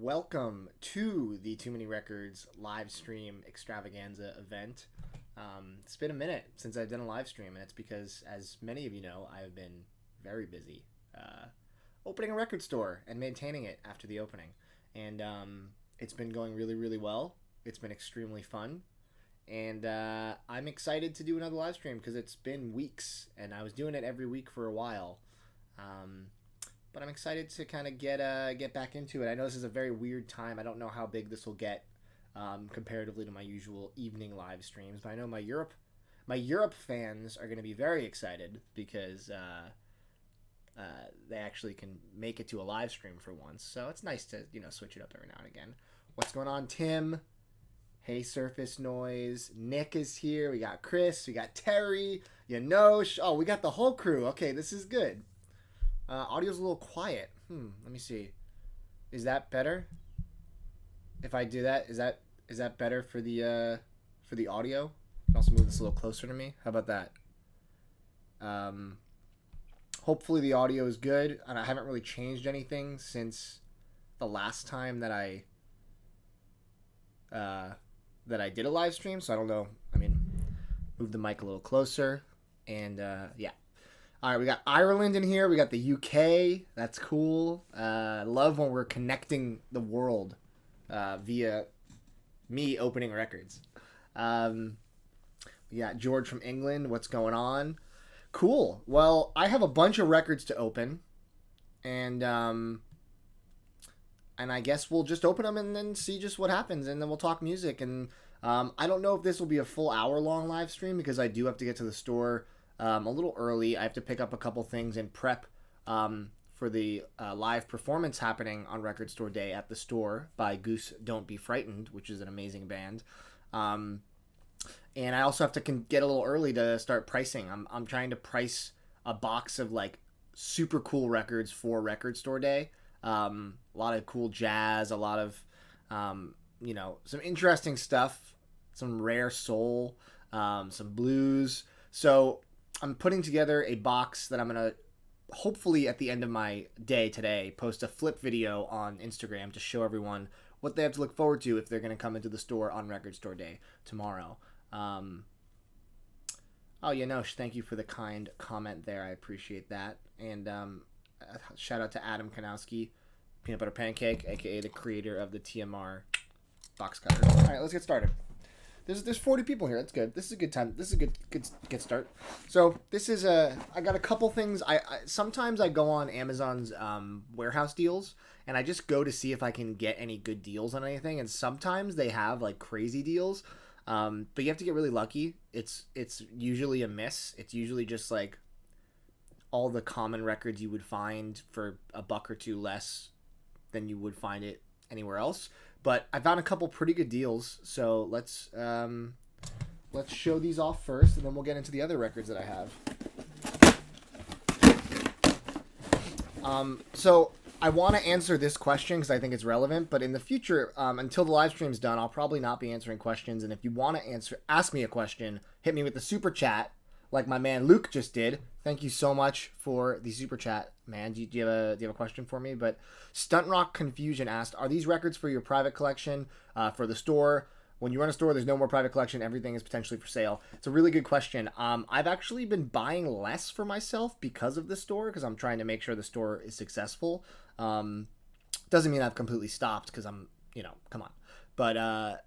Welcome to the Too Many Records live stream extravaganza event. It's been a minute since I've done a live stream, and it's because, as many of you know, I have been very busy opening a record store and maintaining it after the opening. And it's been going really, really well. It's been extremely fun. And I'm excited to do another live stream because it's been weeks, and I was doing it every week for a while. But I'm excited to kind of get back into it. I know this is a very weird time. I don't know how big this will get comparatively to my usual evening live streams. But I know my Europe fans are going to be very excited because they actually can make it to a live stream for once. So it's nice to switch it up every now and again. What's going on, Tim? Hey, Surface Noise. Nick is here. We got Chris. We got Terry. Oh, we got the whole crew. Okay, this is good. Audio's a little quiet. Let me see. Is that better? If I do that, is that better for the audio? I can also move this a little closer to me. How about that? Hopefully the audio is good, and I haven't really changed anything since the last time that I did a live stream. So I don't know. I mean, move the mic a little closer, and yeah. All right, we got Ireland in here. We got the UK. That's cool. I love when we're connecting the world via me opening records. We got George from England. What's going on? Cool. Well, I have a bunch of records to open, and I guess we'll just open them and then see just what happens, and then we'll talk music. And I don't know if this will be a full hour-long live stream because I do have to get to the store a little early. I have to pick up a couple things and prep for the live performance happening on Record Store Day at the store by Goose Don't Be Frightened, which is an amazing band. And I also have to get a little early to start pricing. I'm trying to price a box of like super cool records for Record Store Day. A lot of cool jazz, a lot of some interesting stuff, some rare soul, some blues. So I'm putting together a box that I'm going to, hopefully at the end of my day today, post a flip video on Instagram to show everyone what they have to look forward to if they're going to come into the store on Record Store Day tomorrow. Thank you for the kind comment there. I appreciate that. And shout out to Adam Kanowski, Peanut Butter Pancake, a.k.a. the creator of the TMR box cutter. All right, let's get started. There's 40 people here. That's good. This is a good time. This is a good start. So this is I got a couple things. I sometimes I go on Amazon's warehouse deals, and I just go to see if I can get any good deals on anything. And sometimes they have like crazy deals, but you have to get really lucky. It's usually a miss. It's usually just like all the common records you would find for $1 or $2 less than you would find it anywhere else. But I found a couple pretty good deals, so let's show these off first, and then we'll get into the other records that I have. So I want to answer this question because I think it's relevant, but in the future, until the live stream's done, I'll probably not be answering questions. And if you want to ask me a question, hit me with the super chat, like my man Luke just did. Thank you so much for the super chat, man. Do you have a question for me? But Stunt Rock Confusion asked, are these records for your private collection, for the store? When you run a store, there's no more private collection. Everything is potentially for sale. It's a really good question. I've actually been buying less for myself because of the store, because I'm trying to make sure the store is successful. Doesn't mean I've completely stopped because I'm, come on. But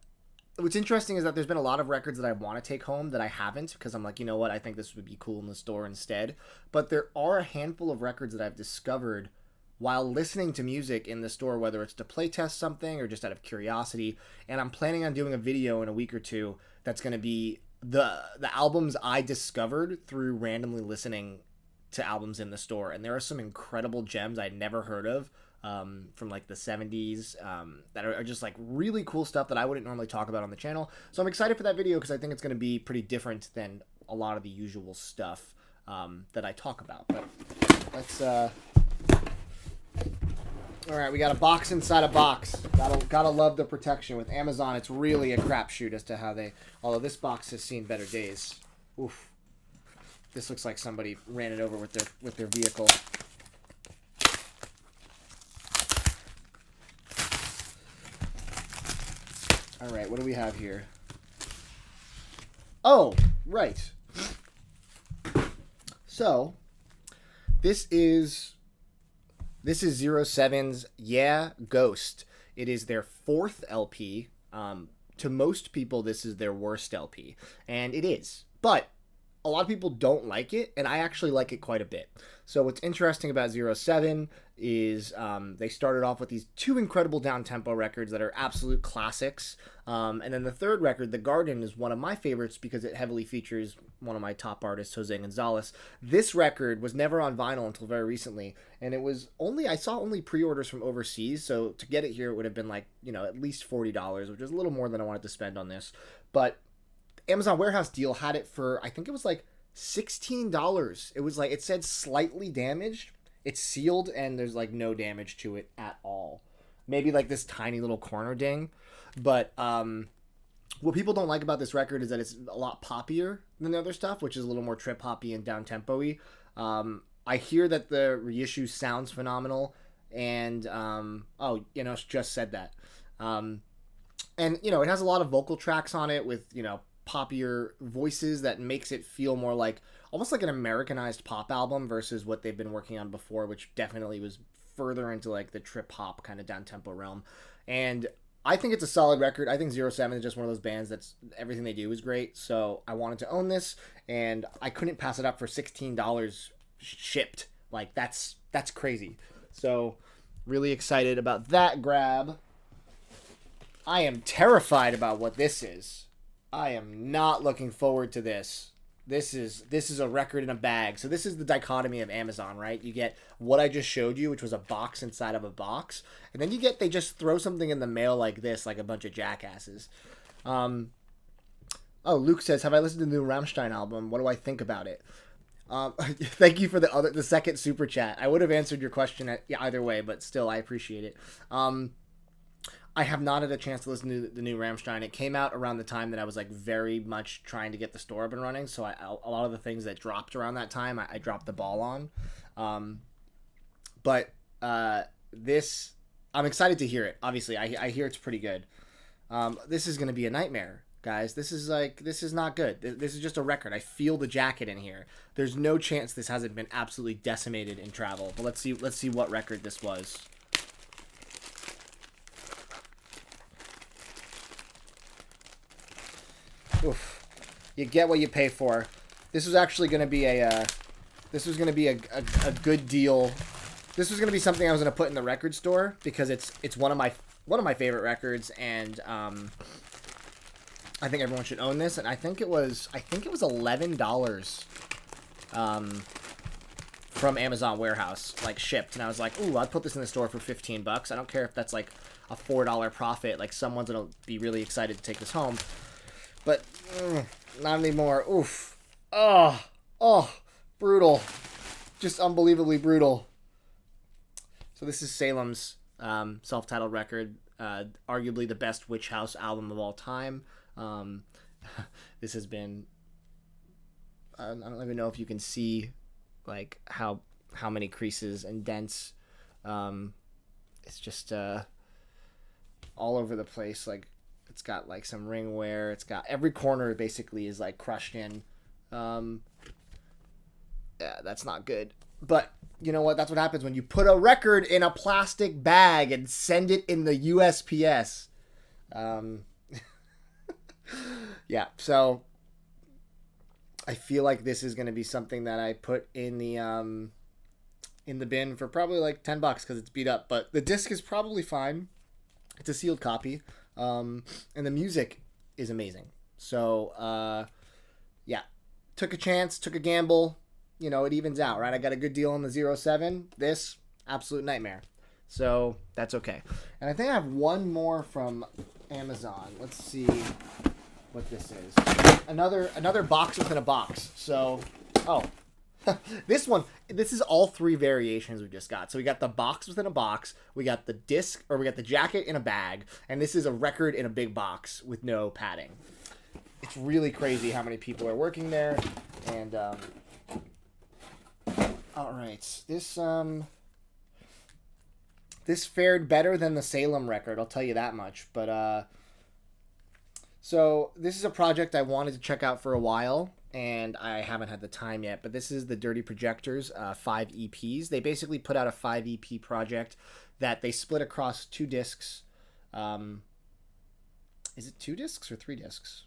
what's interesting is that there's been a lot of records that I want to take home that I haven't, because I'm like, you know what, I think this would be cool in the store instead. But there are a handful of records that I've discovered while listening to music in the store, whether it's to play test something or just out of curiosity. And I'm planning on doing a video in a week or two that's going to be the albums I discovered through randomly listening to albums in the store. And there are some incredible gems I'd never heard of, from like the 70s, that are just like really cool stuff that I wouldn't normally talk about on the channel. So I'm excited for that video because I think it's going to be pretty different than a lot of the usual stuff that I talk about. But let's all right, we got a box inside a box. Gotta love the protection. With Amazon, it's really a crapshoot as to how although this box has seen better days. Oof. This looks like somebody ran it over with their vehicle. All right, what do we have here? Oh, right. So, this is 07's Yeah Ghost. It is their 4th LP. To most people, this is their worst LP, and it is. But a lot of people don't like it, and I actually like it quite a bit. So what's interesting about 07 is they started off with these 2 incredible down-tempo records that are absolute classics. And then the 3rd record, The Garden, is one of my favorites because it heavily features one of my top artists, Jose Gonzalez. This record was never on vinyl until very recently, and I saw only pre-orders from overseas, so to get it here it would have been like, at least $40, which is a little more than I wanted to spend on this. But Amazon Warehouse deal had it for, I think it was like $16. It was like, it said slightly damaged. It's sealed and there's like no damage to it at all. Maybe like this tiny little corner ding. But what people don't like about this record is that it's a lot poppier than the other stuff, which is a little more trip hoppy and down tempo-y. I hear that the reissue sounds phenomenal, and just said that. And it has a lot of vocal tracks on it with poppier voices that makes it feel more like almost like an Americanized pop album versus what they've been working on before, which definitely was further into like the trip hop kind of down tempo realm. And I think it's a solid record. I think 07 is just one of those bands that's everything they do is great. So I wanted to own this, and I couldn't pass it up for $16 shipped. Like that's crazy. So really excited about that grab. I am terrified about what this is. I am not looking forward to this. This is a record in a bag. So this is the dichotomy of Amazon, right? You get what I just showed you, which was a box inside of a box. And then they just throw something in the mail like this, like a bunch of jackasses. Luke says, have I listened to the new Rammstein album? What do I think about it? Thank you for the second super chat. I would have answered your question either way, but still, I appreciate it. I have not had a chance to listen to the new Rammstein. It came out around the time that I was like very much trying to get the store up and running. So a lot of the things that dropped around that time, I dropped the ball on. But this, I'm excited to hear it. Obviously, I hear it's pretty good. This is going to be a nightmare, guys. This is not good. This is just a record. I feel the jacket in here. There's no chance this hasn't been absolutely decimated in travel. But let's see what record this was. Oof. You get what you pay for. This was actually going to be a good deal. This was going to be something I was going to put in the record store because it's one of my favorite records, and I think everyone should own this. And I think it was $11 from Amazon Warehouse, like shipped, and I was like, ooh, I'd put this in the store for $15. I don't care if that's like a $4 profit. Like someone's gonna be really excited to take this home. But not anymore. Oof. Oh, brutal. Just unbelievably brutal. So this is Salem's self-titled record, arguably the best Witch House album of all time. This has been, I don't even know if you can see like how many creases and dents. It's just all over the place. Like, it's got like some ring wear. It's got every corner basically is like crushed in. Yeah, that's not good. But you know what? That's what happens when you put a record in a plastic bag and send it in the USPS. Yeah, so I feel like this is going to be something that I put in the bin for probably like $10 because it's beat up. But the disc is probably fine. It's a sealed copy. And the music is amazing. So, yeah, took a chance, took a gamble. You know, it evens out, right? I got a good deal on the 07. This, absolute nightmare. So that's okay. And I think I have one more from Amazon. Let's see what this is. Another box within a box. So, this is all three variations we just got. So we got the box within a box, we got the disc, or we got the jacket in a bag, and this is a record in a big box with no padding. It's really crazy how many people are working there. And all right, this fared better than the Salem record, I'll tell you that much. But So this is a project I wanted to check out for a while, and I haven't had the time yet. But this is the Dirty Projectors 5 EPs. They basically put out a 5 EP project that they split across 2 discs. Is it 2 discs or 3 discs?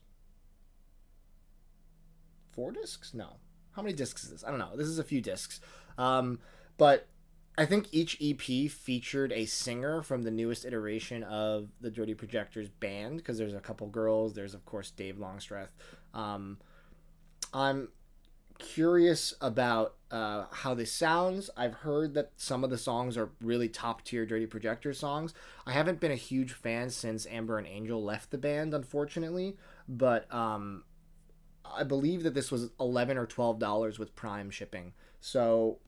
4 discs? No. How many discs is this? I don't know. This is a few discs. But I think each EP featured a singer from the newest iteration of the Dirty Projectors band, because there's a couple girls. There's, of course, Dave Longstreth. I'm curious about how this sounds. I've heard that some of the songs are really top-tier Dirty Projectors songs. I haven't been a huge fan since Amber and Angel left the band, unfortunately, but I believe that this was $11 or $12 with Prime shipping, so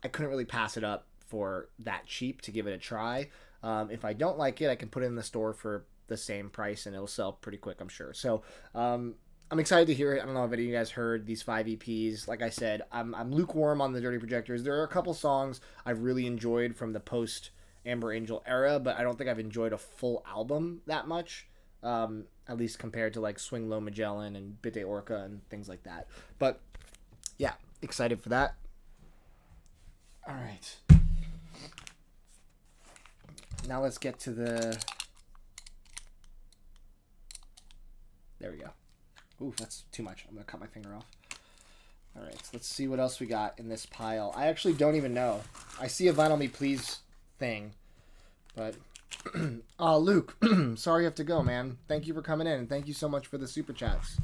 I couldn't really pass it up for that cheap to give it a try. If I don't like it, I can put it in the store for the same price and it'll sell pretty quick, I'm sure. So I'm excited to hear it. I don't know if any of you guys heard these 5 EPs. Like I said, I'm lukewarm on the Dirty Projectors. There are a couple songs I've really enjoyed from the post Amber Angel era, but I don't think I've enjoyed a full album that much, at least compared to like Swing Low Magellan and Bitte Orca and things like that. But yeah, excited for that. All right. Now let's get to the... There we go. Ooh, that's too much. I'm going to cut my finger off. All right, so let's see what else we got in this pile. I actually don't even know. I see a Vinyl Me Please thing, but... Oh, Luke, sorry you have to go, man. Thank you for coming in, and thank you so much for the super chats.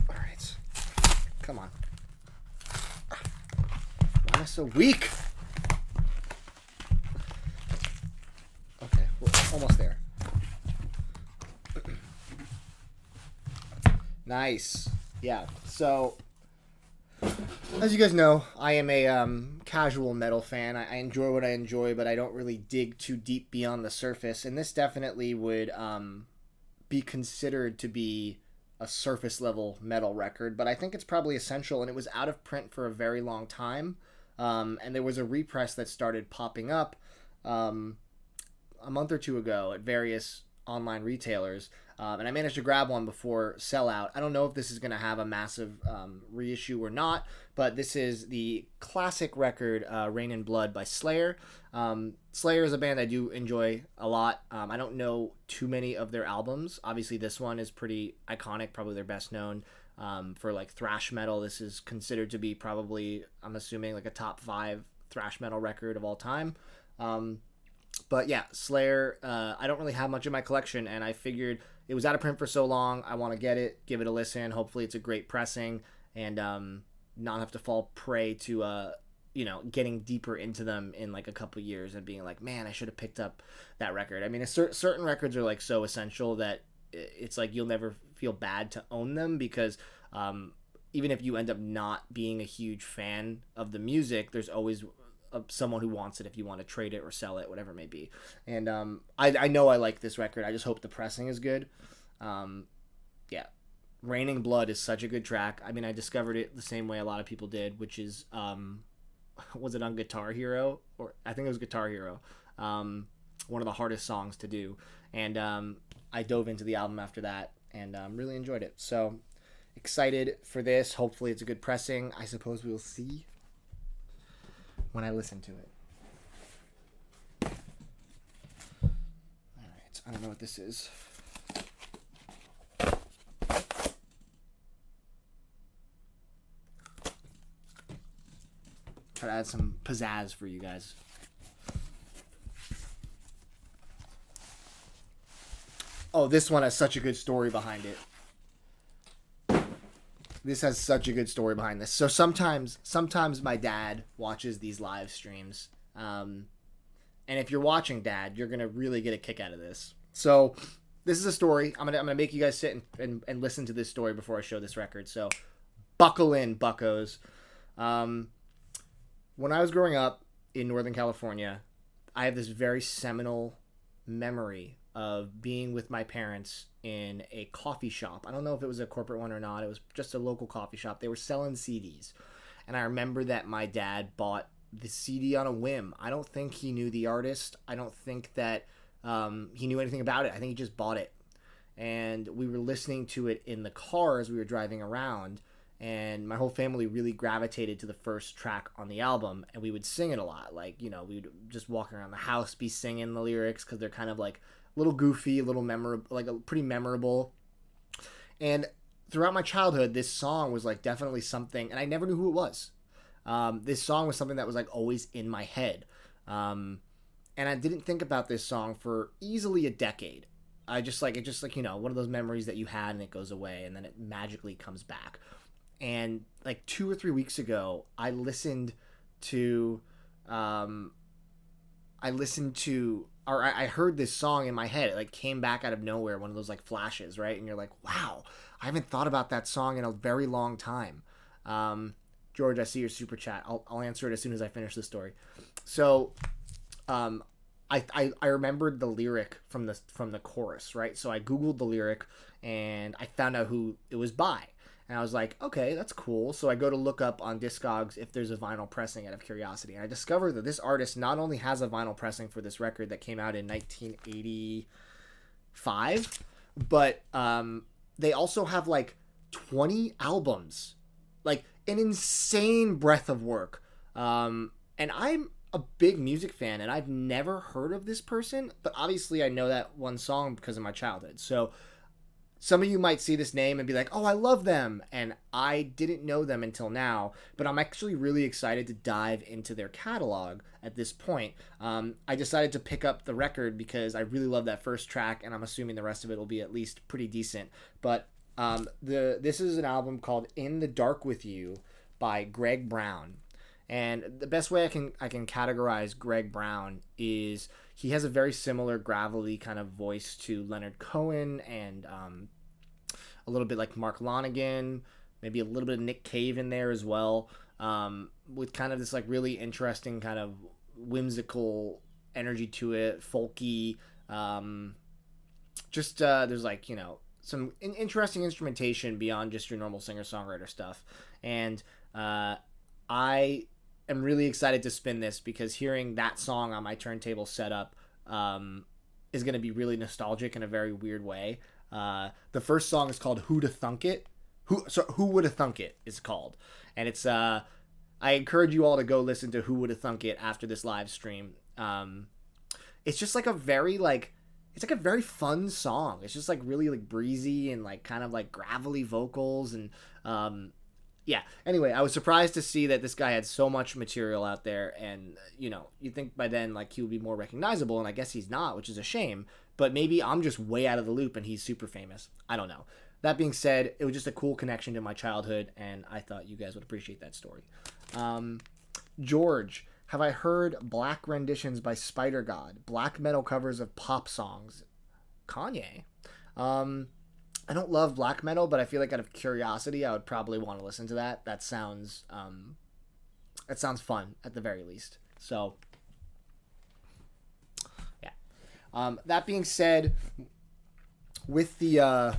All right. Come on. Why am I so weak? Okay, we're almost there. Nice. Yeah, so as you guys know, I am a casual metal fan. I enjoy what I enjoy, but I don't really dig too deep beyond the surface. And this definitely would be considered to be a surface level metal record, but I think it's probably essential. And it was out of print for a very long time. And there was a repress that started popping up a month or two ago at various online retailers. And I managed to grab one before sellout. I don't know if this is going to have a massive reissue or not, but this is the classic record, Rain in Blood by Slayer. Slayer is a band I do enjoy a lot. I don't know too many of their albums. Obviously, this one is pretty iconic, probably their best known. For like thrash metal, this is considered to be probably, I'm assuming, like a top 5 thrash metal record of all time. But yeah, Slayer, I don't really have much in my collection, and I figured it was out of print for so long, I want to get it, give it a listen. Hopefully it's a great pressing, and not have to fall prey to, getting deeper into them in like a couple years and being like, man, I should have picked up that record. I mean, certain records are like so essential that it's like you'll never feel bad to own them, because even if you end up not being a huge fan of the music, there's always someone who wants it if you want to trade it or sell it, whatever it may be. And I know I like this record. I just hope the pressing is good. Yeah, Raining Blood is such a good track. I mean, I discovered it the same way a lot of people did, which is was it on Guitar Hero? Or I think it was Guitar Hero. One of the hardest songs to do. And I dove into the album after that and really enjoyed it. So excited for this. Hopefully it's a good pressing. I suppose we'll see when I listen to it. Alright, I don't know what this is. Try to add some pizzazz for you guys. Oh, this one has such a good story behind it. This has such a good story behind this. So sometimes my dad watches these live streams. And if you're watching, Dad, you're going to really get a kick out of this. So this is a story. I'm gonna make you guys sit and listen to this story before I show this record. So buckle in, buccos. When I was growing up in Northern California, I have this very seminal memory of being with my parents in a coffee shop. I don't know if it was a corporate one or not. It was just a local coffee shop. They were selling CDs. And I remember that my dad bought the CD on a whim. I don't think he knew the artist. I don't think that he knew anything about it. I think he just bought it. And we were listening to it in the car as we were driving around. And my whole family really gravitated to the first track on the album, and we would sing it a lot. Like, we would just walk around the house, be singing the lyrics, because they're kind of like a little goofy, a little memorable, like pretty memorable. And throughout my childhood, this song was like definitely something, and I never knew who it was. This song was something that was like always in my head. And I didn't think about this song for easily a decade. It's just like, one of those memories that you had and it goes away and then it magically comes back. And like 2 or 3 weeks ago, I listened to, I heard this song in my head. It like came back out of nowhere, one of those like flashes, right? And you're like, wow, I haven't thought about that song in a very long time. George, I see your super chat. I'll answer it as soon as I finish the story. So, I remembered the lyric from the chorus, right? So I Googled the lyric and I found out who it was by. And I was like, okay, that's cool. So I go to look up on Discogs if there's a vinyl pressing out of curiosity. And I discovered that this artist not only has a vinyl pressing for this record that came out in 1985, but they also have like 20 albums. Like an insane breadth of work. And I'm a big music fan and I've never heard of this person, but obviously I know that one song because of my childhood. So some of you might see this name and be like, oh, I love them. And I didn't know them until now, but I'm actually really excited to dive into their catalog at this point. I decided to pick up the record because I really love that first track, and I'm assuming the rest of it will be at least pretty decent. But this is an album called In the Dark With You by Greg Brown. And the best way I can categorize Greg Brown is he has a very similar gravelly kind of voice to Leonard Cohen and a little bit like Mark Lonigan, maybe a little bit of Nick Cave in there as well, with kind of this like really interesting kind of whimsical energy to it, folky. There's like, some interesting instrumentation beyond just your normal singer-songwriter stuff. And I am really excited to spin this because hearing that song on my turntable setup is going to be really nostalgic in a very weird way. The first song is called Who'da Thunk It. Who Woulda Thunk It is called. And it's I encourage you all to go listen to Who Woulda Thunk It after this live stream. It's just like a very fun song. It's just like really like breezy and like kind of like gravelly vocals and yeah. Anyway, I was surprised to see that this guy had so much material out there, and you think by then like he would be more recognizable, and I guess he's not, which is a shame. But maybe I'm just way out of the loop and he's super famous. I don't know. That being said, it was just a cool connection to my childhood, and I thought you guys would appreciate that story. George, have I heard black renditions by Spider God? Black metal covers of pop songs? Kanye. I don't love black metal, but I feel like out of curiosity, I would probably want to listen to that. That sounds fun at the very least. So, yeah. That being said, with the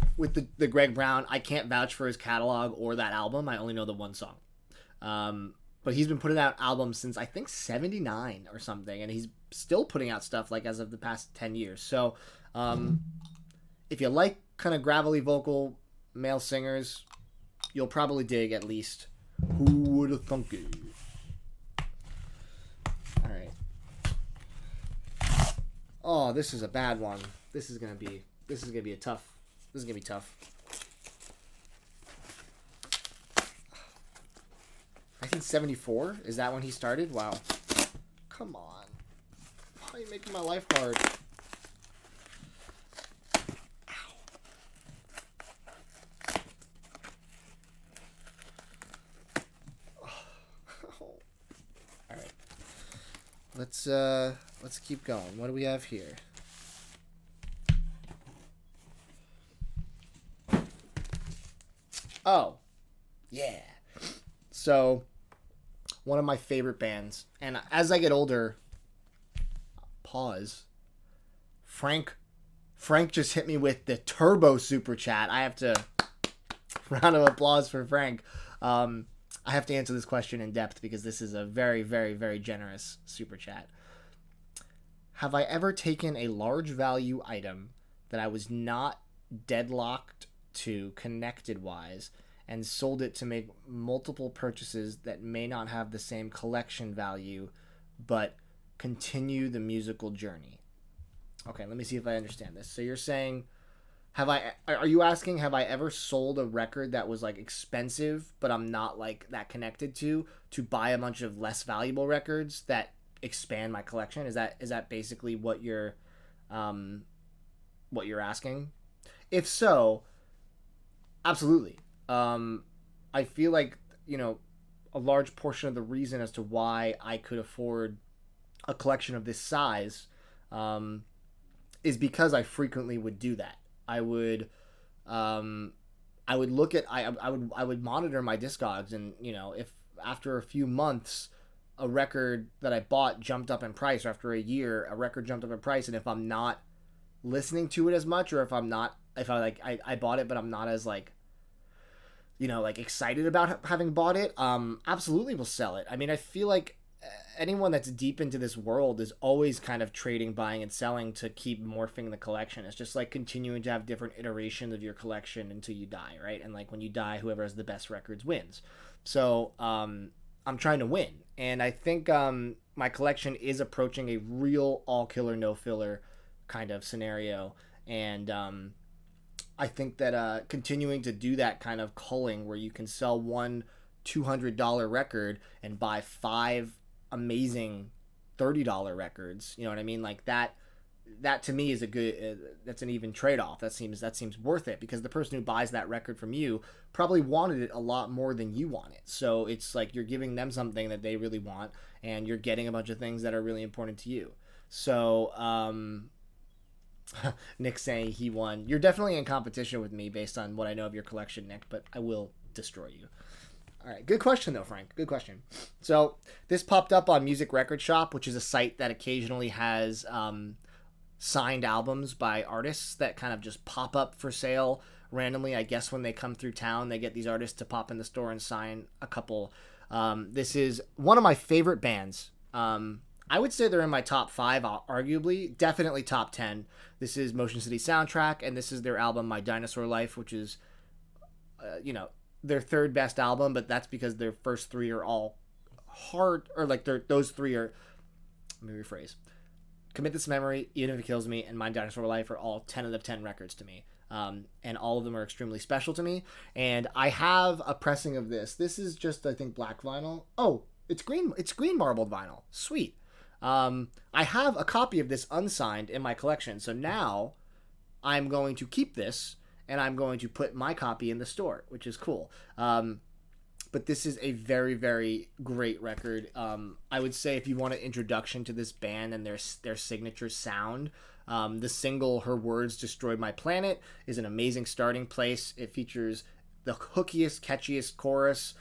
Greg Brown, I can't vouch for his catalog or that album. I only know the one song. But he's been putting out albums since I think 79 or something, and he's still putting out stuff like as of the past 10 years. So, if you like kind of gravelly vocal male singers, you'll probably dig at least Who Woulda Thunk It. All right. Oh, this is a bad one. This is gonna be tough. 1974? Is that when he started? Wow. Come on. Why are you making my life hard? Let's keep going. What do we have here? Oh, yeah. So, one of my favorite bands, and as I get older, Frank just hit me with the turbo super chat. I have to round of applause for Frank. I have to answer this question in depth because this is a very, very, very generous super chat. have I ever taken a large value item that I was not deadlocked to connected wise and sold it to make multiple purchases that may not have the same collection value but continue the musical journey? Okay, let me see if I understand this. So you're saying, are you asking, have I ever sold a record that was like expensive but I'm not like that connected to buy a bunch of less valuable records that expand my collection? Is that basically what you're asking? If so, absolutely. I feel like, a large portion of the reason as to why I could afford a collection of this size is because I frequently would do that. I would look at, I would monitor my Discogs, and if after a few months a record that I bought jumped up in price, or after a year a record jumped up in price, and if I'm not listening to it as much, or if I bought it but I'm not as like excited about having bought it, absolutely will sell it. I mean, I feel like anyone that's deep into this world is always kind of trading, buying and selling to keep morphing the collection. It's just like continuing to have different iterations of your collection until you die, right? And like when you die, whoever has the best records wins. So I'm trying to win, and I think my collection is approaching a real all killer no filler kind of scenario, and I think that continuing to do that kind of culling where you can sell one $200 record and buy 5 amazing $30 records, you know what I mean? Like that to me is a good, that's an even trade-off. That seems worth it, because the person who buys that record from you probably wanted it a lot more than you want it. So it's like you're giving them something that they really want, and you're getting a bunch of things that are really important to you. So Nick saying he won. You're definitely in competition with me based on what I know of your collection, Nick, but I will destroy you. All right, good question though, Frank. Good question. So this popped up on Music Record Shop, which is a site that occasionally has signed albums by artists that kind of just pop up for sale randomly. I guess when they come through town, they get these artists to pop in the store and sign a couple. This is one of my favorite bands. I would say they're in my top 5, arguably, definitely top 10. This is Motion City Soundtrack, and this is their album My Dinosaur Life, which is, their third best album, but that's because their first 3 are all hard, or like those 3 are, let me rephrase. Commit This Memory, Even If It Kills Me, and My Dinosaur Life are all 10 out of 10 records to me. And all of them are extremely special to me. And I have a pressing of this. This is just, I think, black vinyl. Oh, it's green marbled vinyl. Sweet. I have a copy of this unsigned in my collection. So now I'm going to keep this, and I'm going to put my copy in the store, which is cool. But this is a very, very great record. I would say if you want an introduction to this band and their signature sound, the single Her Words Destroyed My Planet is an amazing starting place. It features the hookiest, catchiest chorus,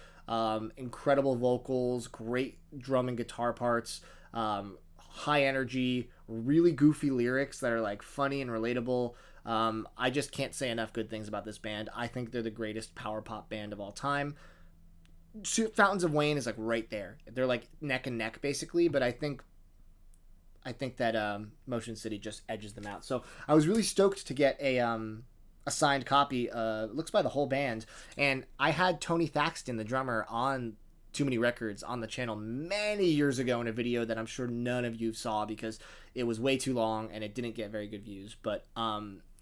incredible vocals, great drum and guitar parts, high energy, really goofy lyrics that are like funny and relatable. I just can't say enough good things about this band. I think they're the greatest power pop band of all time. Fountains of Wayne is like right there. They're like neck and neck basically, but I think that Motion City just edges them out. So I was really stoked to get a signed copy. Looks by the whole band, and I had Tony Thaxton, the drummer, on Too Many Records on the channel many years ago in a video that I'm sure none of you saw because it was way too long and it didn't get very good views. But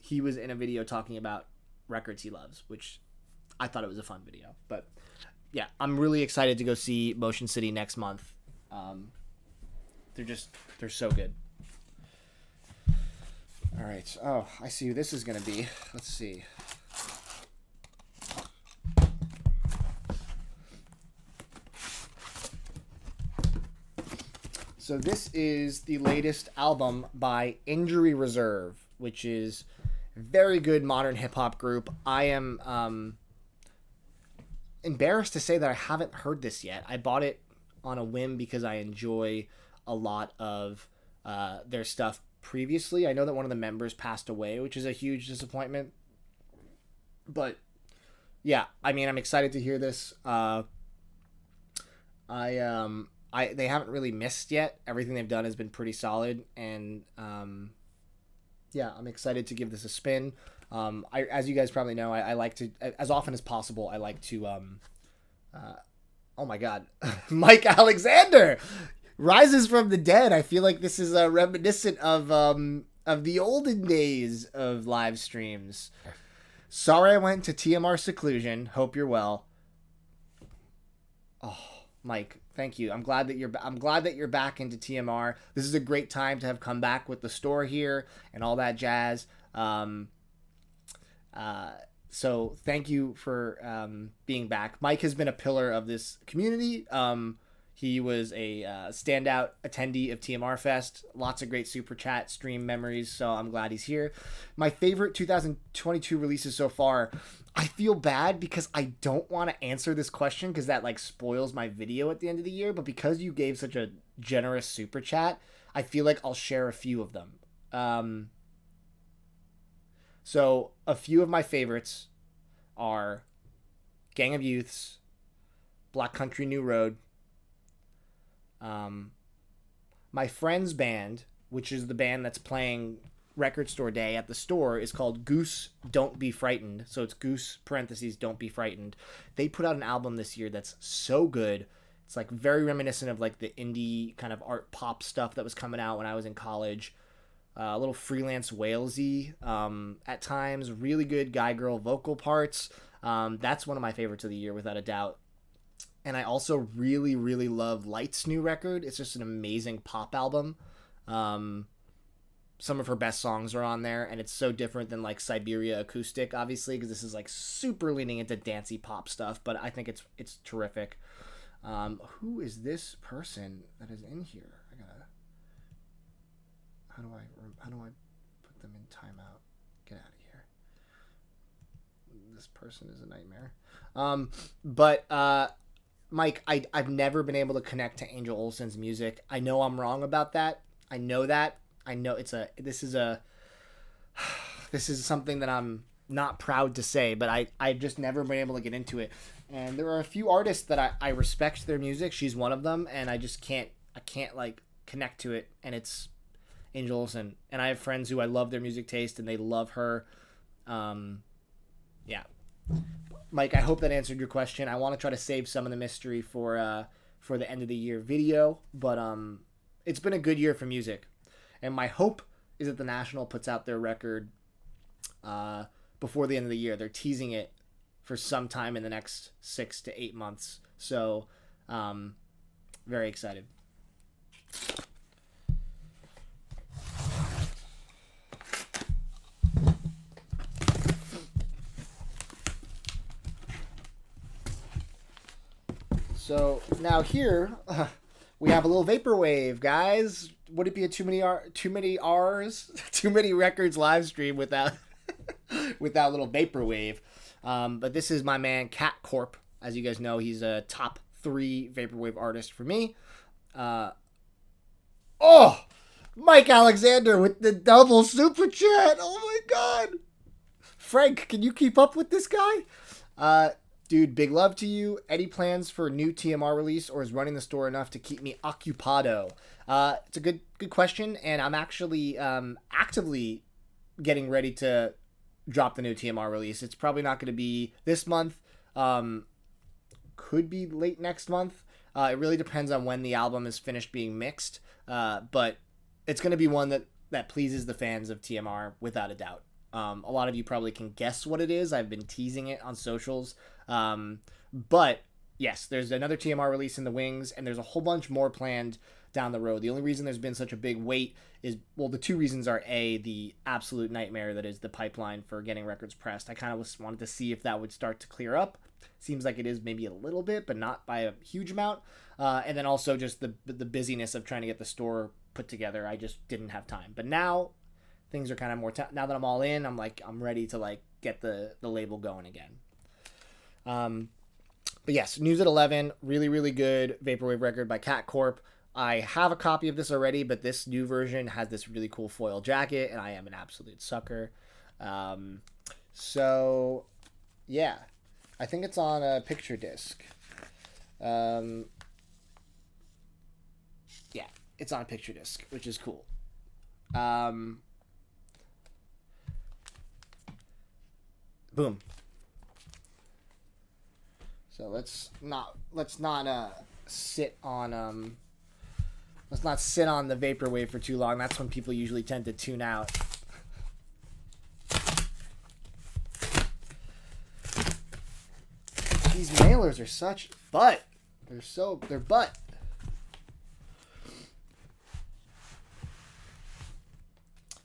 he was in a video talking about records he loves, which I thought it was a fun video. But yeah, I'm really excited to go see Motion City next month. They're so good. All right. Oh, I see who this is going to be. Let's see. So this is the latest album by Injury Reserve, which is a very good modern hip-hop group. I am embarrassed to say that I haven't heard this yet. I bought it on a whim because I enjoy a lot of their stuff previously. I know that one of the members passed away, which is a huge disappointment. But yeah, I mean, I'm excited to hear this. I they haven't really missed yet. Everything they've done has been pretty solid, and yeah, I'm excited to give this a spin. As you guys probably know, I like to, as often as possible, I like to, oh my God, Mike Alexander rises from the dead. I feel like this is reminiscent of the olden days of live streams. Sorry I went to TMR seclusion. Hope you're well. Oh, Mike, thank you. I'm glad that you're back into TMR. This is a great time to have come back with the store here and all that jazz. So thank you for being back. Mike has been a pillar of this community. He was a standout attendee of TMR Fest. Lots of great super chat stream memories, so I'm glad he's here. My favorite 2022 releases so far. I feel bad because I don't want to answer this question because that like spoils my video at the end of the year, but because you gave such a generous super chat, I feel like I'll share a few of them. So a few of my favorites are Gang of Youths, Black Country New Road, my friend's band, which is the band that's playing Record Store Day at the store, is called Goose Don't Be Frightened. So it's Goose parentheses Don't Be Frightened. They put out an album this year that's so good. It's like very reminiscent of like the indie kind of art pop stuff that was coming out when I was in college. A little freelance Walesy at times. Really good guy-girl vocal parts. That's one of my favorites of the year without a doubt. And I also really, really love Light's new record. It's just an amazing pop album. Some of her best songs are on there, and it's so different than like Siberia Acoustic, obviously, because this is like super leaning into dancey pop stuff. But I think it's terrific. Who is this person that is in here? How do I put them in timeout? Get out of here. This person is a nightmare. But Mike, I've never been able to connect to Angel Olsen's music. I know I'm wrong about that. I know that. I know this is something that I'm not proud to say, but I've just never been able to get into it. And there are a few artists that I respect their music. She's one of them, and I can't like connect to it, and it's Angel Olsen. And I have friends who I love their music taste and they love her. Yeah. Mike, I hope that answered your question. I want to try to save some of the mystery for the end of the year video, but it's been a good year for music. And my hope is that the National puts out their record before the end of the year. They're teasing it for some time in the next 6 to 8 months. So, very excited. So now here we have a little vaporwave, guys. Would it be a too many R's, too many records live stream without without a little vaporwave? But this is my man Corp. As you guys know, he's a top 3 vaporwave artist for me. Mike Alexander with the double super chat. Oh my God, Frank, can you keep up with this guy? Dude, big love to you. Any plans for a new TMR release, or is running the store enough to keep me occupado? It's a good question, and I'm actually actively getting ready to drop the new TMR release. It's probably not going to be this month. Could be late next month. It really depends on when the album is finished being mixed, but it's going to be one that pleases the fans of TMR without a doubt. A lot of you probably can guess what it is. I've been teasing it on socials. But yes, there's another TMR release in the wings, and there's a whole bunch more planned down the road. The only reason there's been such a big wait is, well, the two reasons are A, the absolute nightmare that is the pipeline for getting records pressed. I kind of wanted to see if that would start to clear up. Seems like it is maybe a little bit, but not by a huge amount. And then also just the busyness of trying to get the store put together. I just didn't have time. But now things are kind of more now that I'm all in, I'm ready to like get the label going again. But yes, News at 11, really, really good vaporwave record by Corp. I have a copy of this already, but this new version has this really cool foil jacket, and I am an absolute sucker. So yeah, I think it's on a picture disc. Yeah, it's on a picture disc, which is cool. Boom. So let's not sit on let's not sit on the vaporwave for too long. That's when people usually tend to tune out. These mailers are such butt. They're butt.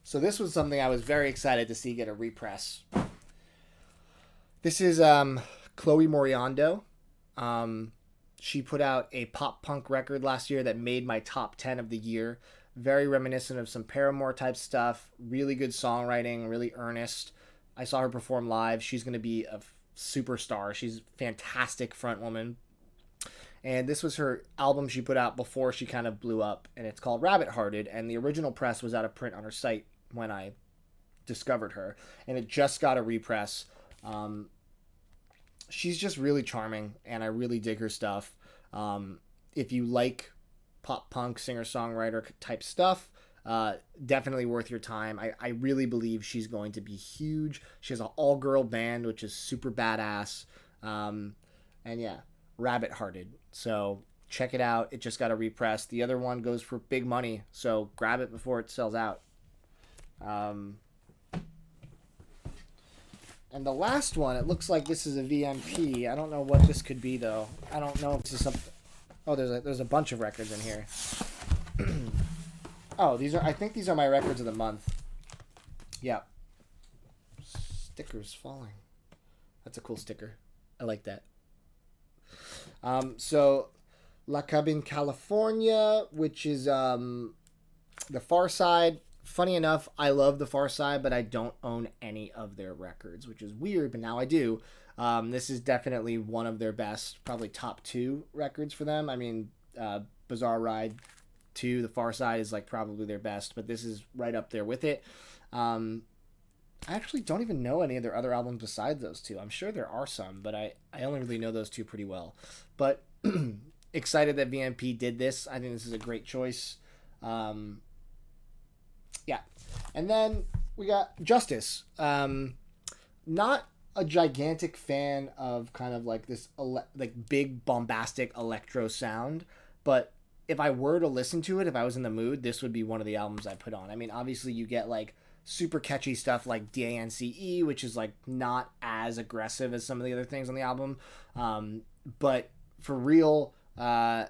So this was something I was very excited to see get a repress. This is Chloemoriando. She put out a pop punk record last year that made my top 10 of the year. Very reminiscent of some Paramore type stuff. Really good songwriting, really earnest. I saw her perform live. She's going to be a superstar. She's a fantastic front woman. And this was her album she put out before she kind of blew up. And it's called Rabbit Hearted. And the original press was out of print on her site when I discovered her. And it just got a repress. She's just really charming, and I really dig her stuff. If you like pop punk singer-songwriter type stuff, definitely worth your time. I really believe she's going to be huge. She has an all-girl band, which is super badass. And yeah, Rabbit Hearted. So check it out. It just got a repress. The other one goes for big money, so grab it before it sells out. And the last one, it looks like this is a VMP. I don't know what this could be, though. I don't know if this is something... Oh, there's a bunch of records in here. Oh, I think these are my records of the month. Yeah. Stickers falling. That's a cool sticker. I like that. So, La Cabin, California, which is The Far Side. Funny enough, I love The Far Side, but I don't own any of their records, which is weird, but now I do. This is definitely one of their best, probably top 2 records for them. I mean, Bizarre Ride 2, The Far Side is like probably their best, but this is right up there with it. I actually don't even know any of their other albums besides those two. I'm sure there are some, but I only really know those two pretty well. But excited that VMP did this. I think this is a great choice. Yeah. And then we got Justice. Not a gigantic fan of kind of like this like big bombastic electro sound, but if I were to listen to it, if I was in the mood, this would be one of the albums I put on. I mean, obviously you get like super catchy stuff like DANCE, which is like not as aggressive as some of the other things on the album. But for real, I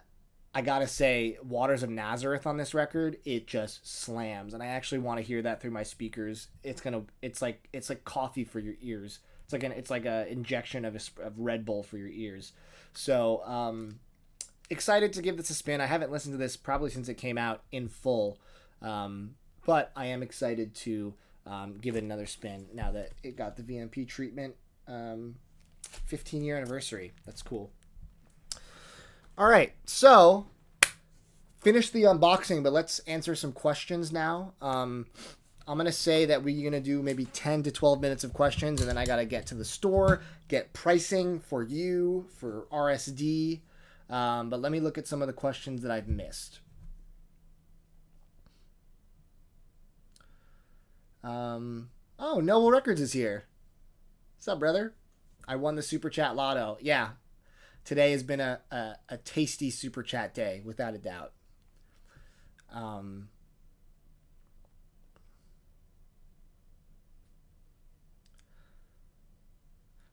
gotta say, Waters of Nazareth on this record, it just slams, and I actually want to hear that through my speakers. It's like coffee for your ears. It's like a injection of Red Bull for your ears. So excited to give this a spin. I haven't listened to this probably since it came out in full, but I am excited to give it another spin now that it got the VMP treatment. 15-year anniversary. That's cool. All right, so finish the unboxing, but let's answer some questions now. I'm going to say that we're going to do maybe 10 to 12 minutes of questions, and then I got to get to the store, get pricing for you, for RSD. But let me look at some of the questions that I've missed. Oh, Noble Records is here. What's up, brother? I won the Super Chat Lotto. Yeah. Today has been a tasty Super Chat day, without a doubt.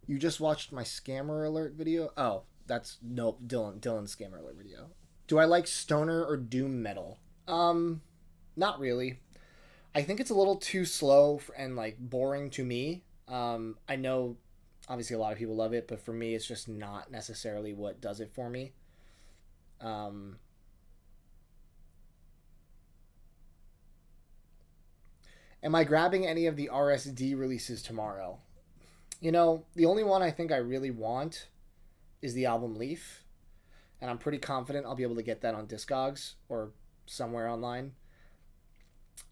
You just watched my Scammer Alert video? Oh, that's nope, Dylan's Scammer Alert video. Do I like stoner or doom metal? Not really. I think it's a little too slow and like boring to me. I know obviously a lot of people love it, but for me it's just not necessarily what does it for me. Am I grabbing any of the RSD releases tomorrow? You know, the only one I think I really want is the album Leaf, and I'm pretty confident I'll be able to get that on Discogs or somewhere online.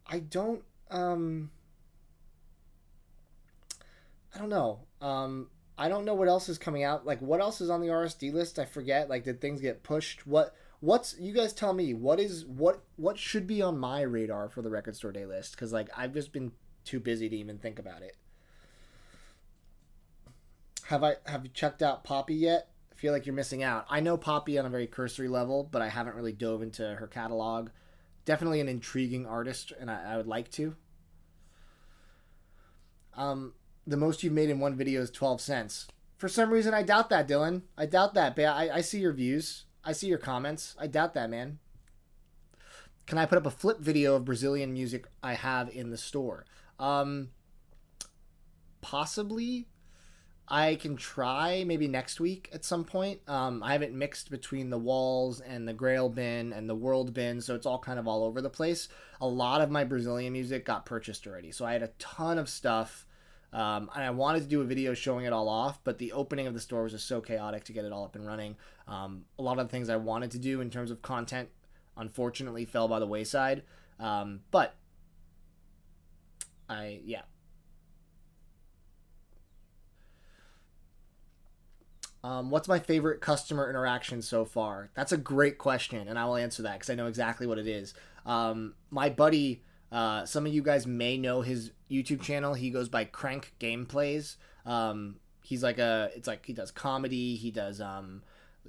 I don't know. I don't know what else is coming out. Like, what else is on the RSD list? I forget. Like, did things get pushed? What You guys tell me what should be on my radar for the record store day list, because like I've just been too busy to even think about it. Have you checked out Poppy yet? I feel like you're missing out. I know Poppy on a very cursory level, but I haven't really dove into her catalog. Definitely an intriguing artist, and I would like to. The most you've made in one video is 12 cents. For some reason, I doubt that, Dylan. I doubt that. But I see your views. I see your comments. I doubt that, man. Can I put up a flip video of Brazilian music I have in the store? Possibly. I can try maybe next week at some point. I haven't mixed between the walls and the Grail bin and the World bin, so it's all kind of all over the place. A lot of my Brazilian music got purchased already, so I had a ton of stuff, and I wanted to do a video showing it all off, but the opening of the store was just so chaotic to get it all up and running. A lot of the things I wanted to do in terms of content, unfortunately, fell by the wayside, but yeah. What's my favorite customer interaction so far? That's a great question, and I will answer that because I know exactly what it is. My buddy, some of you guys may know his YouTube channel. He goes by Crank Gameplays. He's he does comedy. He does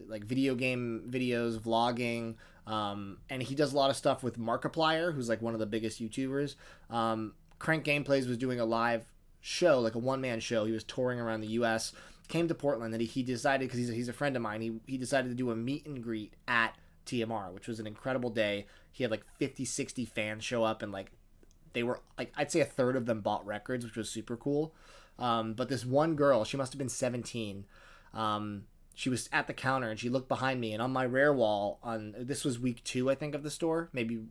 like video game videos, vlogging, and he does a lot of stuff with Markiplier, who's like one of the biggest YouTubers. Crank Gameplays was doing a live show, like a one-man show. He was touring around the U.S., came to Portland, and he decided, because he's a friend of mine, he decided to do a meet and greet at TMR, which was an incredible day. He had like 50-60 fans show up, and like they were like, I'd say a third of them bought records, which was super cool. But this one girl, she must have been 17, she was at the counter and she looked behind me, and on my rare wall, this was week 2 I think of the store, maybe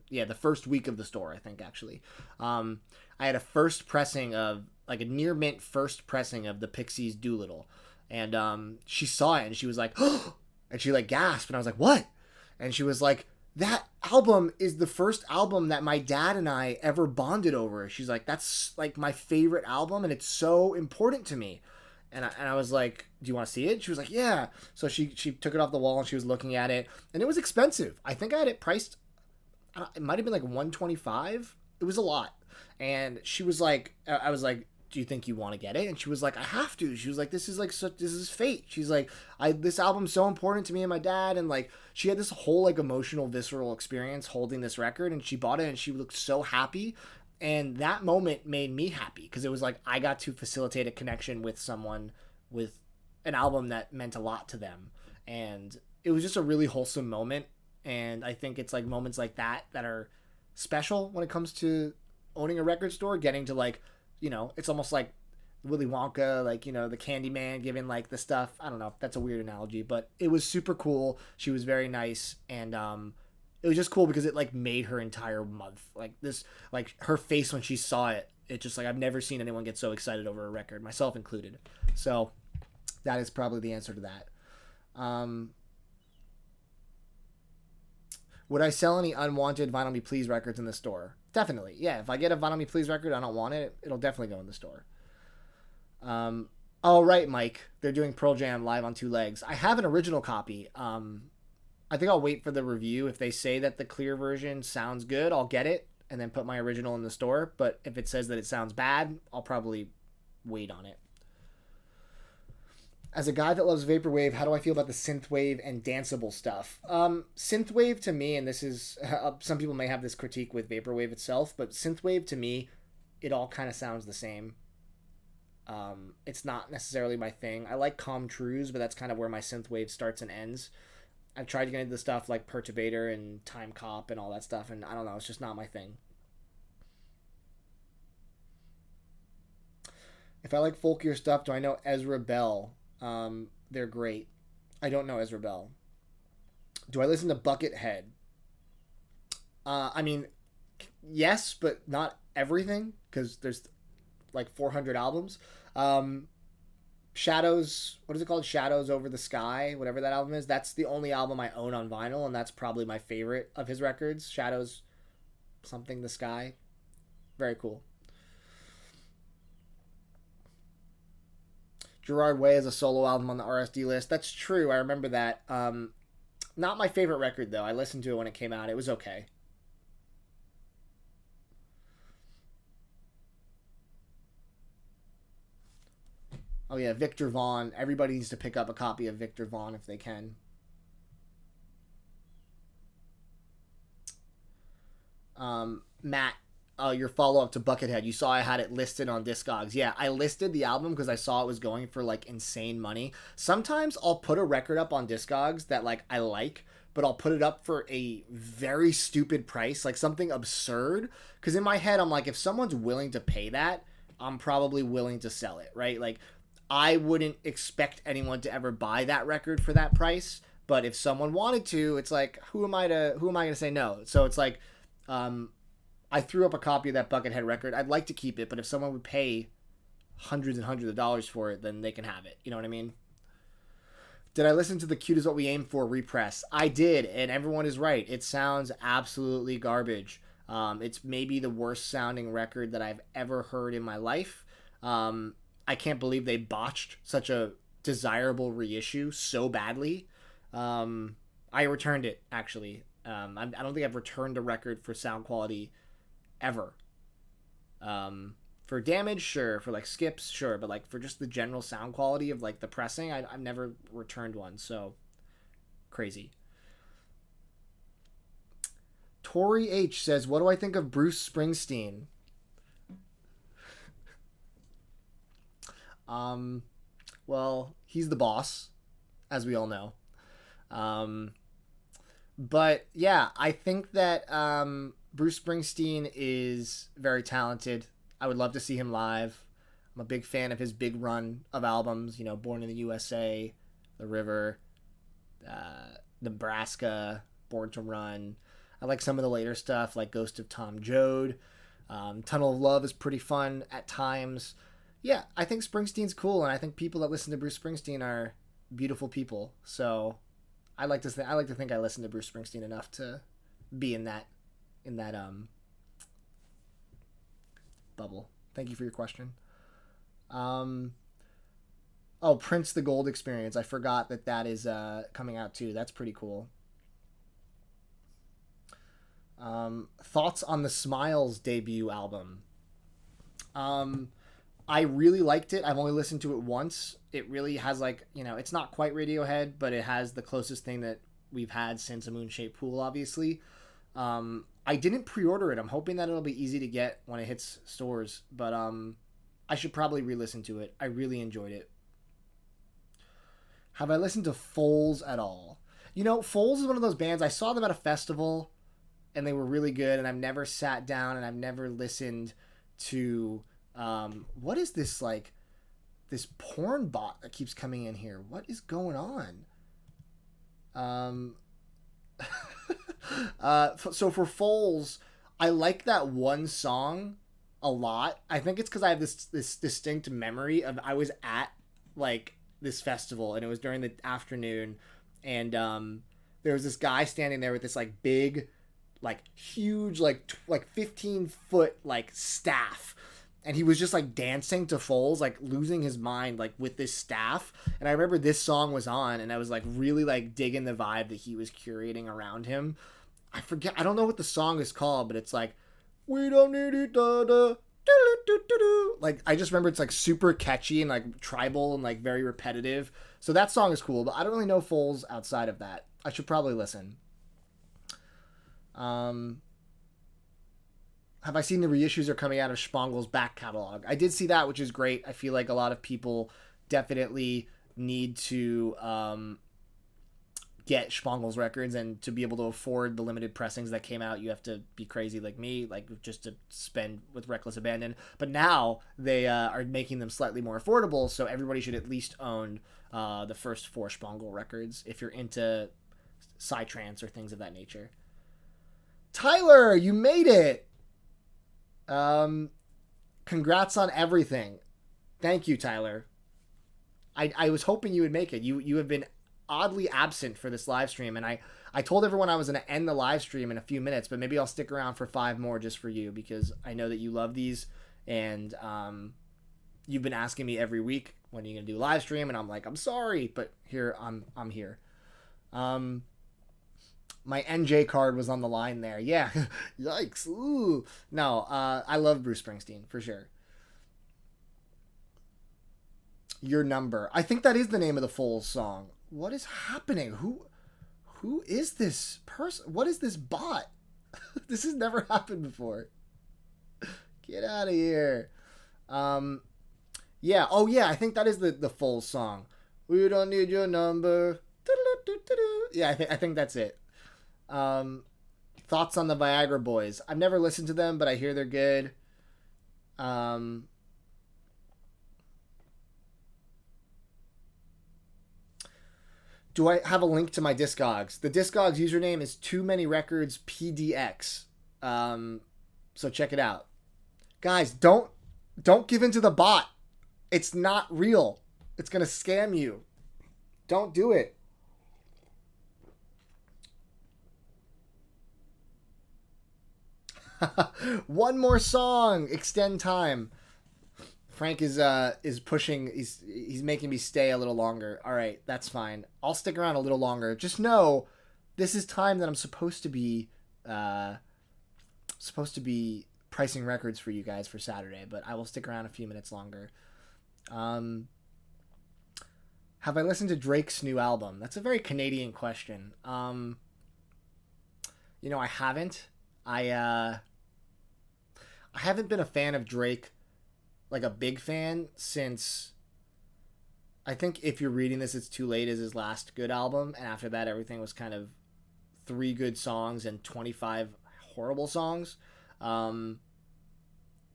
the first week of the store, I think, actually. I had a first pressing of, like a near mint first pressing of the Pixies' Doolittle. And she saw it and she was like, oh! And she like gasped, and I was like, what? And she was like, that album is the first album that my dad and I ever bonded over. She's like, that's like my favorite album and it's so important to me. And I was like, do you want to see it? She was like, yeah. So she took it off the wall and she was looking at it, and it was expensive. I think I had it priced, it might have been like $125. It was a lot. And she was like, I was like, do you think you want to get it? And she was like, I this is fate. She's like, this album's so important to me and my dad. And like, she had this whole like emotional, visceral experience holding this record, and she bought it and she looked so happy. And that moment made me happy, because it was like, I got to facilitate a connection with someone with an album that meant a lot to them. And it was just a really wholesome moment. And I think it's like moments like that are special when it comes to owning a record store, getting to like, it's almost like Willy Wonka, like, the Candyman giving like the stuff. I don't know. That's a weird analogy, but it was super cool. She was very nice. And it was just cool because it like made her entire month. Like this, like her face when she saw it, it just like, I've never seen anyone get so excited over a record, myself included. So that is probably the answer to that. Would I sell any unwanted Vinyl Me Please records in the store? Definitely. Yeah, if I get a Vinyl Me Please record, I don't want it, it'll definitely go in the store. Oh, right, Mike. They're doing Pearl Jam live on 2 legs. I have an original copy. I think I'll wait for the review. If they say that the clear version sounds good, I'll get it and then put my original in the store. But if it says that it sounds bad, I'll probably wait on it. As a guy that loves vaporwave, how do I feel about the synthwave and danceable stuff? Synthwave to me, and this is, some people may have this critique with vaporwave itself, but synthwave to me, it all kind of sounds the same. It's not necessarily my thing. I like Calm Trues, but that's kind of where my synthwave starts and ends. I've tried to get into the stuff like Perturbator and Time Cop and all that stuff, and I don't know, it's just not my thing. If I like folkier stuff, do I know Ezra Bell? They're great. I don't know Ezra Bell. Do I listen to Buckethead? I mean, yes, but not everything, because there's like 400 albums. Shadows, what is it called? Shadows Over the Sky, whatever that album is. That's the only album I own on vinyl, and that's probably my favorite of his records. Shadows something the Sky. Very cool. Gerard Way has a solo album on the RSD list. That's true. I remember that. Not my favorite record, though. I listened to it when it came out. It was okay. Oh, yeah, Victor Vaughn. Everybody needs to pick up a copy of Victor Vaughn if they can. Matt, your follow-up to Buckethead. You saw I had it listed on Discogs. Yeah, I listed the album because I saw it was going for, like, insane money. Sometimes I'll put a record up on Discogs that, like, I like, but I'll put it up for a very stupid price, like something absurd. Because in my head, I'm like, if someone's willing to pay that, I'm probably willing to sell it, right? Like, I wouldn't expect anyone to ever buy that record for that price, but if someone wanted to, it's like, who am I to say no? So it's like, I threw up a copy of that Buckethead record. I'd like to keep it, but if someone would pay hundreds and hundreds of dollars for it, then they can have it. You know what I mean? Did I listen to the Cute Is What We Aim For repress? I did, and everyone is right. It sounds absolutely garbage. It's maybe the worst sounding record that I've ever heard in my life. I can't believe they botched such a desirable reissue so badly. I returned it, actually. I don't think I've returned a record for sound quality ever. For damage, sure. For like skips, sure. But like for just the general sound quality of like the pressing, I've never returned one. So crazy. Tori H says, "What do I think of Bruce Springsteen?" Well, he's the boss, as we all know. But yeah, I think that Bruce Springsteen is very talented. I would love to see him live. I'm a big fan of his big run of albums, you know, Born in the USA, The River, Nebraska, Born to Run. I like some of the later stuff, like Ghost of Tom Joad. Tunnel of Love is pretty fun at times. Yeah, I think Springsteen's cool, and I think people that listen to Bruce Springsteen are beautiful people. So I like to think I listen to Bruce Springsteen enough to be in that bubble. Thank you for your question. Prince the Gold Experience. I forgot that is coming out too. That's pretty cool. Thoughts on the Smiles debut album. I really liked it. I've only listened to it once. It really has like, you know, it's not quite Radiohead, but it has the closest thing that we've had since A Moon-Shaped Pool, obviously. I didn't pre-order it. I'm hoping that it'll be easy to get when it hits stores, but I should probably re-listen to it. I really enjoyed it. Have I listened to Foals at all? You know, Foals is one of those bands, I saw them at a festival, and they were really good, and I've never sat down and I've never listened to... what is this, like, this porn bot that keeps coming in here? What is going on? So for Foals, I like that one song a lot. I think it's because I have this distinct memory of I was at, like, this festival, and it was during the afternoon, and there was this guy standing there with this, like, big, like, huge, like 15-foot, like, staff. And he was just, like, dancing to Foals, like, losing his mind, like, with this staff. And I remember this song was on, and I was, like, really, like, digging the vibe that he was curating around him. I don't know what the song is called, but it's, like, we don't need it, da-da, do-do-do-do-do. Like, I just remember it's, like, super catchy and, like, tribal and, like, very repetitive. So that song is cool, but I don't really know Foals outside of that. I should probably listen. Have I seen the reissues are coming out of Spangel's back catalog? I did see that, which is great. I feel like a lot of people definitely need to get Spangel's records, and to be able to afford the limited pressings that came out, you have to be crazy like me, like just to spend with reckless abandon. But now they are making them slightly more affordable, so everybody should at least own the first 4 Spangel records if you're into psytrance or things of that nature. Tyler, you made it! Congrats on everything. Thank you, Tyler. I was hoping you would make it. You have been oddly absent for this live stream, and I told everyone I was going to end the live stream in a few minutes, but maybe I'll stick around for 5 more just for you, because I know that you love these, and you've been asking me every week, when are you going to do live stream? And I'm like, I'm sorry, but here I'm here. My NJ card was on the line there. Yeah. Yikes. Ooh. No, I love Bruce Springsteen, for sure. Your Number. I think that is the name of the full song. What is happening? Who is this person? What is this bot? This has never happened before. Get out of here. Yeah. Oh, yeah. I think that is the full song. We don't need your number. Yeah, I think that's it. Thoughts on the Viagra Boys. I've never listened to them, but I hear they're good. Do I have a link to my Discogs? The Discogs username is Too Many Records PDX. So check it out. Guys, don't give in to the bot. It's not real. It's going to scam you. Don't do it. One more song. Extend time. Frank is pushing. He's making me stay a little longer. All right, that's fine. I'll stick around a little longer. Just know, this is time that I'm supposed to be pricing records for you guys for Saturday. But I will stick around a few minutes longer. Have I listened to Drake's new album? That's a very Canadian question. I haven't. I haven't been a fan of Drake, like a big fan, since I think If You're Reading This, It's Too Late is his last good album, and after that everything was kind of 3 good songs and 25 horrible songs.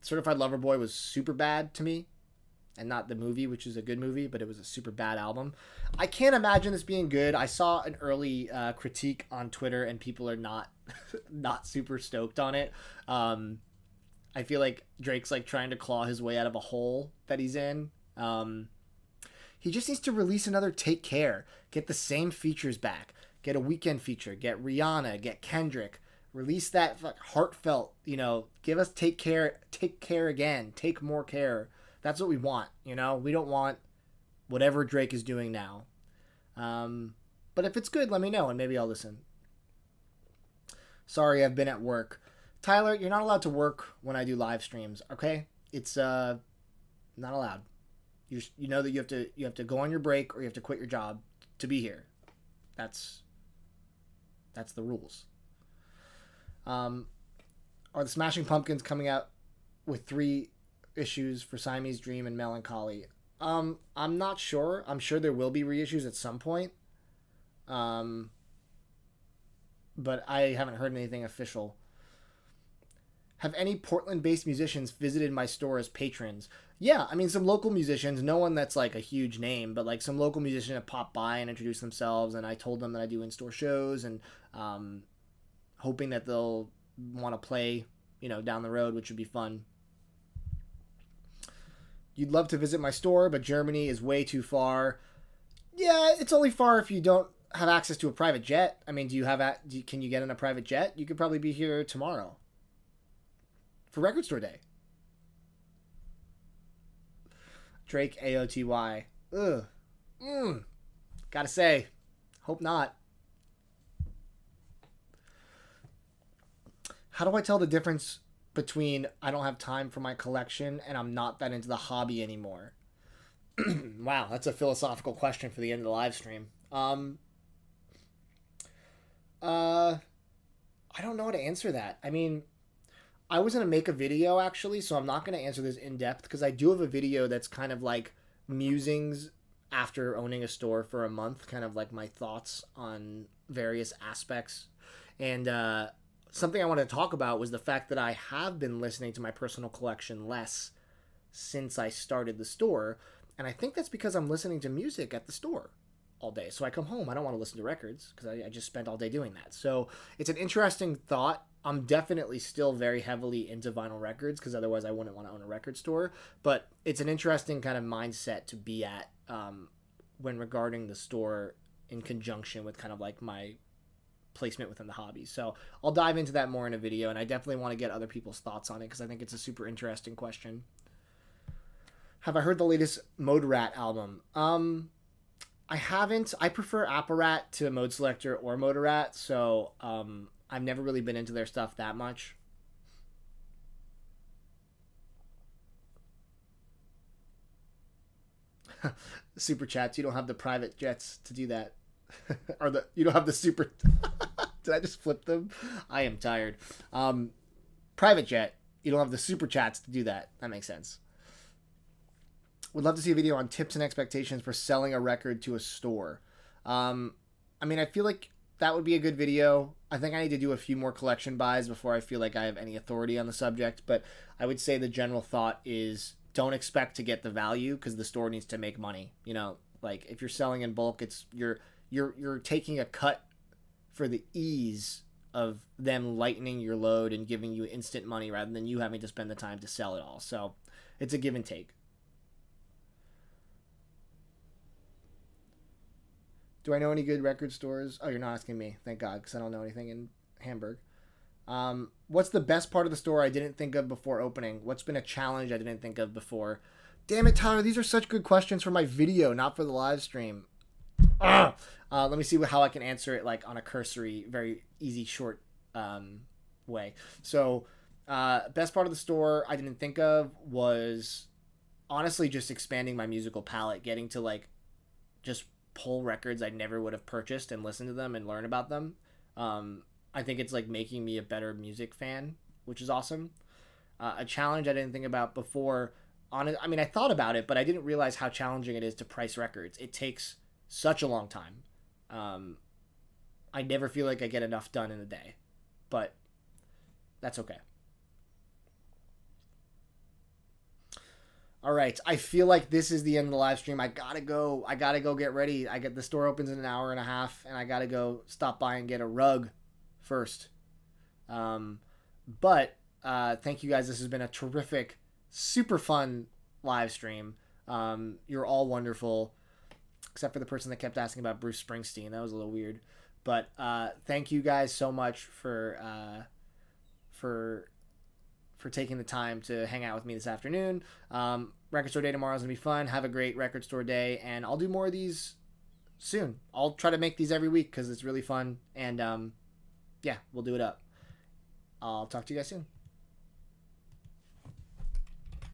Certified Lover Boy was super bad to me, and not the movie, which is a good movie, but it was a super bad album. I can't imagine this being good. I saw an early critique on Twitter, and people are not not super stoked on it. I feel like Drake's like trying to claw his way out of a hole that he's in. He just needs to release another Take Care. Get the same features back. Get a Weekend feature. Get Rihanna. Get Kendrick. Release that heartfelt, give us Take Care again. Take more care. That's what we want, We don't want whatever Drake is doing now. But if it's good, let me know, and maybe I'll listen. Sorry, I've been at work. Tyler, you're not allowed to work when I do live streams, okay? It's not allowed. You know that you have to go on your break, or you have to quit your job to be here. That's the rules. Are the Smashing Pumpkins coming out with 3 issues for Siamese Dream and Melancholy? I'm not sure. I'm sure there will be reissues at some point. But I haven't heard anything official. Have any Portland-based musicians visited my store as patrons? Yeah, I mean, some local musicians, no one that's like a huge name, but like some local musicians have popped by and introduced themselves, and I told them that I do in-store shows, and hoping that they'll want to play, down the road, which would be fun. You'd love to visit my store, but Germany is way too far. Yeah, it's only far if you don't have access to a private jet. I mean, can you get in a private jet? You could probably be here tomorrow for Record Store Day. Drake AOTY. Ugh. Gotta say, hope not. How do I tell the difference between I don't have time for my collection and I'm not that into the hobby anymore? Wow, that's a philosophical question for the end of the live stream. I don't know how to answer that. I mean, I was going to make a video, actually, so I'm not going to answer this in depth, because I do have a video that's kind of like musings after owning a store for a month, kind of like my thoughts on various aspects. And something I wanted to talk about was the fact that I have been listening to my personal collection less since I started the store, and I think that's because I'm listening to music at the store all day. So I come home, I don't want to listen to records, because I just spent all day doing that. So it's an interesting thought. I'm definitely still very heavily into vinyl records, because otherwise I wouldn't want to own a record store. But it's an interesting kind of mindset to be at when regarding the store in conjunction with kind of like my placement within the hobby. So I'll dive into that more in a video, and I definitely want to get other people's thoughts on it, because I think it's a super interesting question. Have I heard the latest Mode Rat album? I haven't. I prefer Apparat to Mode Selector or Motorat, so I've never really been into their stuff that much. Super chats. You don't have the private jets to do that, or you don't have the super. Did I just flip them? I am tired. Private jet. You don't have the super chats to do that. That makes sense. Would love to see a video on tips and expectations for selling a record to a store. I mean, I feel like that would be a good video. I think I need to do a few more collection buys before I feel like I have any authority on the subject. But I would say the general thought is don't expect to get the value because the store needs to make money. You know, like if you're selling in bulk, it's you're taking a cut for the ease of them lightening your load and giving you instant money rather than you having to spend the time to sell it all. So it's a give and take. Do I know any good record stores? Oh, you're not asking me. Thank God, because I don't know anything in Hamburg. What's the best part of the store I didn't think of before opening? What's been a challenge I didn't think of before? Damn it, Tyler. These are such good questions for my video, not for the live stream. Let me see how I can answer it like on a cursory, very easy, short way. So, best part of the store I didn't think of was honestly just expanding my musical palette, getting to like just pull records I never would have purchased and listen to them and learn about them. I think it's like making me a better music fan, which is awesome. A challenge I didn't think about before. I mean, I thought about it, but I didn't realize how challenging it is to price records. It takes such a long time. I never feel like I get enough done in a day, but that's okay. All right, I feel like this is the end of the live stream. I gotta go get ready. The store opens in an hour and a half, and I gotta go stop by and get a rug first. But thank you guys. This has been a terrific, super fun live stream. You're all wonderful, except for the person that kept asking about Bruce Springsteen. That was a little weird. But thank you guys so much for taking the time to hang out with me this afternoon. Record store day tomorrow is going to be fun. Have a great record store day, and I'll do more of these soon. I'll try to make these every week because it's really fun, and yeah, we'll do it up. I'll talk to you guys soon.